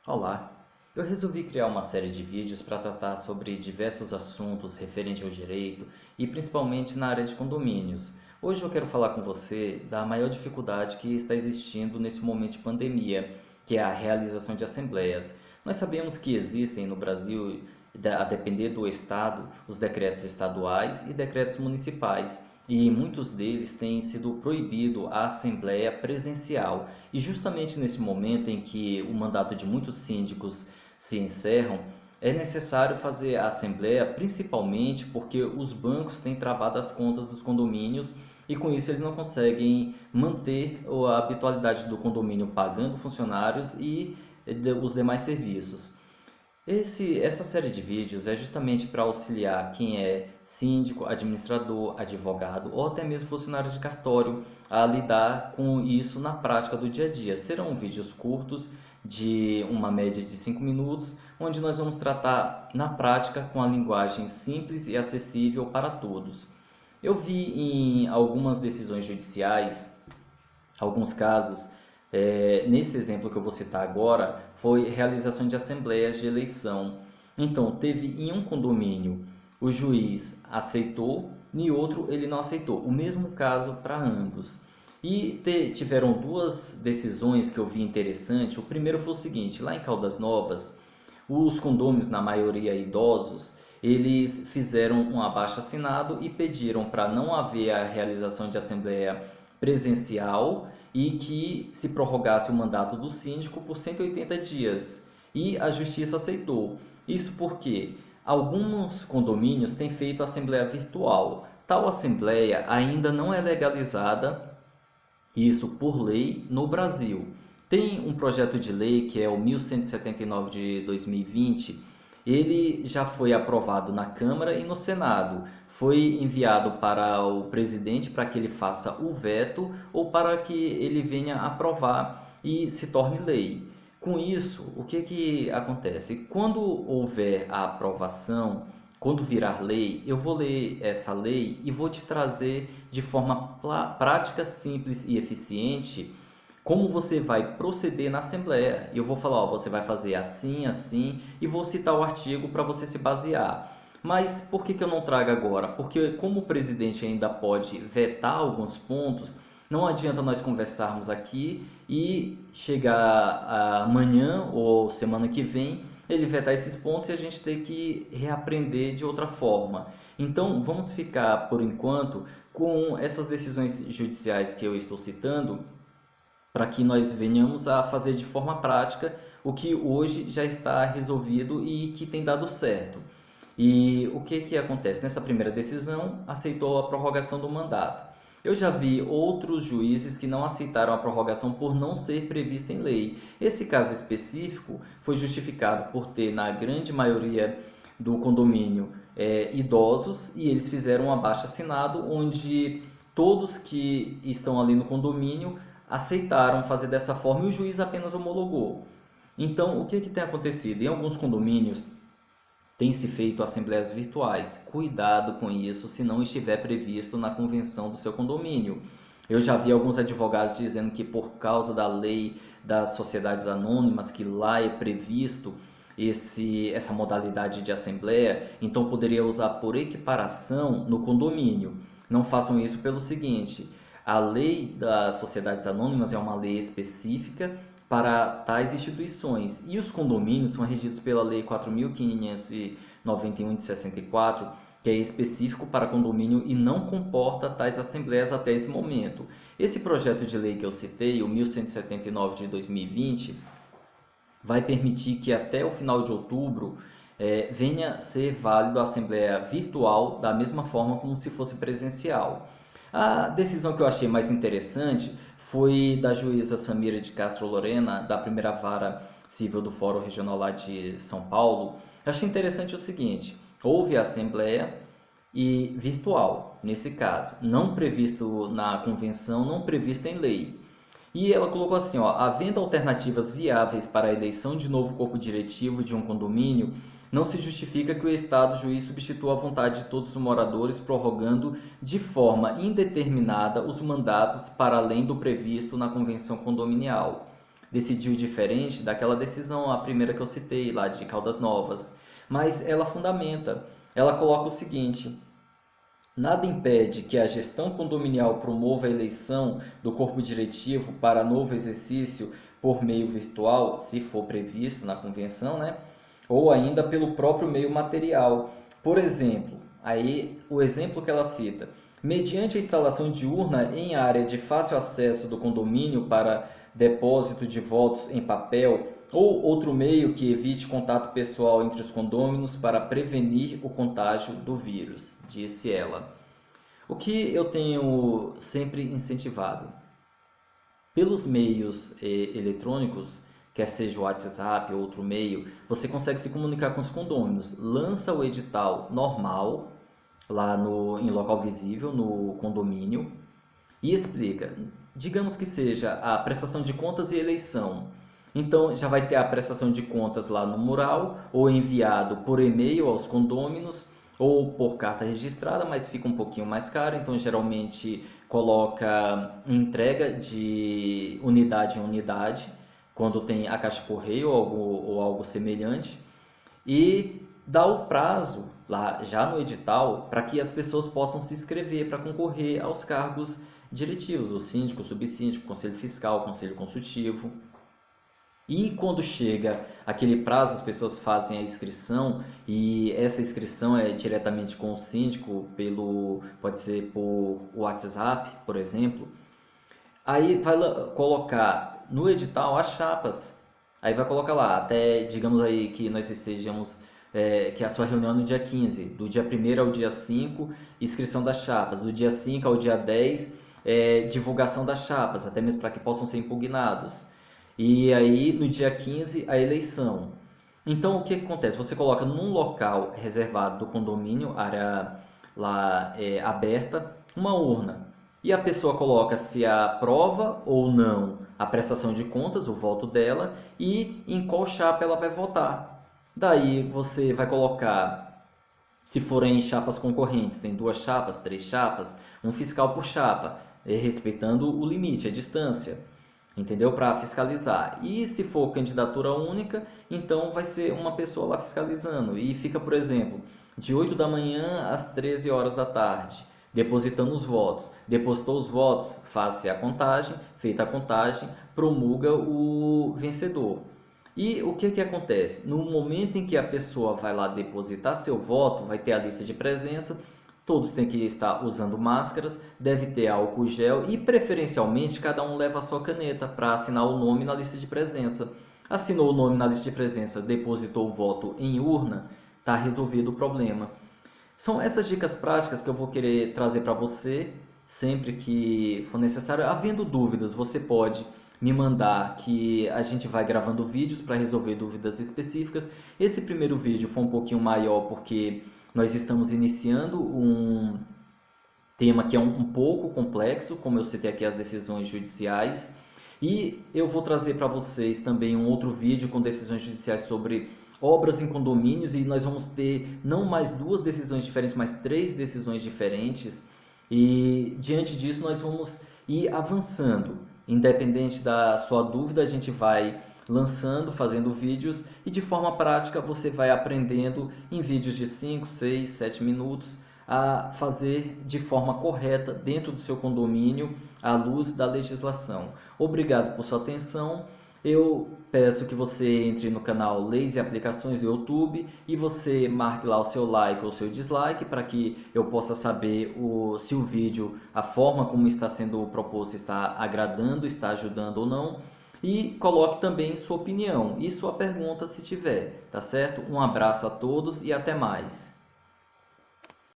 Olá! Eu resolvi criar uma série de vídeos para tratar sobre diversos assuntos referentes ao direito e principalmente na área de condomínios. Hoje eu quero falar com você da maior dificuldade que está existindo nesse momento de pandemia, que é a realização de assembleias. Nós sabemos que existem no Brasil, a depender do estado, os decretos estaduais e decretos municipais. E muitos deles têm sido proibido a assembleia presencial. E justamente nesse momento em que o mandato de muitos síndicos se encerram, é necessário fazer a assembleia, principalmente porque os bancos têm travado as contas dos condomínios e com isso eles não conseguem manter a habitualidade do condomínio pagando funcionários e os demais serviços. Essa série de vídeos é justamente para auxiliar quem é síndico, administrador, advogado ou até mesmo funcionário de cartório a lidar com isso na prática do dia a dia. Serão vídeos curtos, de uma média de 5 minutos, onde nós vamos tratar na prática com a linguagem simples e acessível para todos. Eu vi em algumas decisões judiciais alguns casos, nesse exemplo que eu vou citar agora, foi realização de assembleias de eleição. Então, teve em um condomínio o juiz aceitou, em outro ele não aceitou. O mesmo caso para ambos. E tiveram duas decisões que eu vi interessante. O primeiro foi o seguinte: lá em Caldas Novas, os condôminos, na maioria idosos, eles fizeram um abaixo-assinado e pediram para não haver a realização de assembleia presencial e que se prorrogasse o mandato do síndico por 180 dias. E a justiça aceitou. Isso porque alguns condomínios têm feito assembleia virtual. Tal assembleia ainda não é legalizada, isso por lei, no Brasil. Tem um projeto de lei que é o 1179 de 2020. Ele já foi aprovado na Câmara e no Senado. Foi enviado para o presidente para que ele faça o veto ou para que ele venha aprovar e se torne lei. Com isso, o que acontece? Quando houver a aprovação, quando virar lei, eu vou ler essa lei e vou te trazer de forma prática, simples e eficiente como você vai proceder na Assembleia. Eu vou falar, ó, você vai fazer assim, assim, e vou citar o artigo para você se basear. Mas por que eu não trago agora? Porque como o presidente ainda pode vetar alguns pontos, não adianta nós conversarmos aqui e chegar amanhã ou semana que vem ele vetar esses pontos e a gente ter que reaprender de outra forma. Então vamos ficar por enquanto com essas decisões judiciais que eu estou citando para que nós venhamos a fazer de forma prática o que hoje já está resolvido e que tem dado certo. E o que acontece? Nessa primeira decisão, aceitou a prorrogação do mandato. Eu já vi outros juízes que não aceitaram a prorrogação por não ser prevista em lei. Esse caso específico foi justificado por ter, na grande maioria do condomínio, idosos, e eles fizeram um abaixo-assinado onde todos que estão ali no condomínio aceitaram fazer dessa forma e o juiz apenas homologou. Então, o que tem acontecido? Em alguns condomínios, tem se feito assembleias virtuais. Cuidado com isso se não estiver previsto na convenção do seu condomínio. Eu já vi alguns advogados dizendo que por causa da lei das sociedades anônimas, que lá é previsto essa modalidade de assembleia, então poderia usar por equiparação no condomínio. Não façam isso pelo seguinte: a lei das sociedades anônimas é uma lei específica para tais instituições e os condomínios são regidos pela Lei 4.591 de 64, que é específico para condomínio e não comporta tais assembleias até esse momento. Esse projeto de lei que eu citei, o 1179 de 2020, vai permitir que até o final de outubro venha a ser válido a assembleia virtual da mesma forma como se fosse presencial. A decisão que eu achei mais interessante foi da juíza Samira de Castro Lorena, da primeira vara civil do Fórum Regional lá de São Paulo. Eu achei interessante o seguinte: houve a assembleia e virtual, nesse caso, não previsto na convenção, não previsto em lei. E ela colocou assim, ó: havendo alternativas viáveis para a eleição de novo corpo diretivo de um condomínio, não se justifica que o Estado juiz substitua a vontade de todos os moradores, prorrogando de forma indeterminada os mandatos para além do previsto na convenção condominial. decidiu diferente daquela decisão, a primeira que eu citei lá de Caldas Novas. Mas ela fundamenta, ela coloca o seguinte: nada impede que a gestão condominial promova a eleição do corpo diretivo para novo exercício por meio virtual, se for previsto na convenção, né? Ou ainda pelo próprio meio material. Por exemplo, aí o exemplo que ela cita: mediante a instalação de urna em área de fácil acesso do condomínio para depósito de votos em papel, ou outro meio que evite contato pessoal entre os condôminos para prevenir o contágio do vírus, disse ela. O que eu tenho sempre incentivado? Pelos meios eletrônicos, quer seja o WhatsApp ou outro meio, você consegue se comunicar com os condôminos. Lança o edital normal, lá em local visível, no condomínio, e explica. Digamos que seja a prestação de contas e eleição. Então já vai ter a prestação de contas lá no mural, ou enviado por e-mail aos condôminos, ou por carta registrada, mas fica um pouquinho mais caro, então geralmente coloca entrega de unidade em unidade, quando tem a caixa correio ou algo semelhante, e dá o prazo lá já no edital para que as pessoas possam se inscrever para concorrer aos cargos diretivos, o síndico, o subsíndico, conselho fiscal, conselho consultivo. E quando chega aquele prazo, as pessoas fazem a inscrição, e essa inscrição é diretamente com o síndico, pode ser por WhatsApp, por exemplo. Aí vai colocar no edital as chapas. Aí vai colocar lá, até digamos aí que nós estejamos, que a sua reunião é no dia 15, do dia 1º ao dia 5, inscrição das chapas, do dia 5 ao dia 10, divulgação das chapas, até mesmo para que possam ser impugnados. E aí no dia 15 a eleição. Então o que acontece? Você coloca num local reservado do condomínio, área lá aberta, uma urna. E a pessoa coloca se aprova ou não a prestação de contas, o voto dela, e em qual chapa ela vai votar. Daí você vai colocar, se forem chapas concorrentes, tem 2 chapas, 3 chapas, um fiscal por chapa, respeitando o limite, a distância, entendeu? Para fiscalizar. E se for candidatura única, então vai ser uma pessoa lá fiscalizando. E fica, por exemplo, de 8 da manhã às 13 horas da tarde, depositando os votos. Depositou os votos, faz-se a contagem, feita a contagem, promulga o vencedor. E o que acontece? No momento em que a pessoa vai lá depositar seu voto, vai ter a lista de presença, todos têm que estar usando máscaras, deve ter álcool gel e, preferencialmente, cada um leva a sua caneta para assinar o nome na lista de presença. Assinou o nome na lista de presença, depositou o voto em urna, está resolvido o problema. São essas dicas práticas que eu vou querer trazer para você sempre que for necessário. Havendo dúvidas, você pode me mandar, que a gente vai gravando vídeos para resolver dúvidas específicas. Esse primeiro vídeo foi um pouquinho maior porque nós estamos iniciando um tema que é um pouco complexo, como eu citei aqui as decisões judiciais. E eu vou trazer para vocês também um outro vídeo com decisões judiciais sobre obras em condomínios, e nós vamos ter não mais 2 decisões diferentes, mas 3 decisões diferentes. E diante disso nós vamos ir avançando. Independente da sua dúvida, a gente vai lançando, fazendo vídeos, e de forma prática você vai aprendendo em vídeos de 5, 6, 7 minutos a fazer de forma correta dentro do seu condomínio à luz da legislação. Obrigado por sua atenção. Eu peço que você entre no canal Leis e Aplicações do YouTube e você marque lá o seu like ou o seu dislike para que eu possa saber se o vídeo, a forma como está sendo proposto, está agradando, está ajudando ou não. E coloque também sua opinião e sua pergunta se tiver, tá certo? Um abraço a todos e até mais.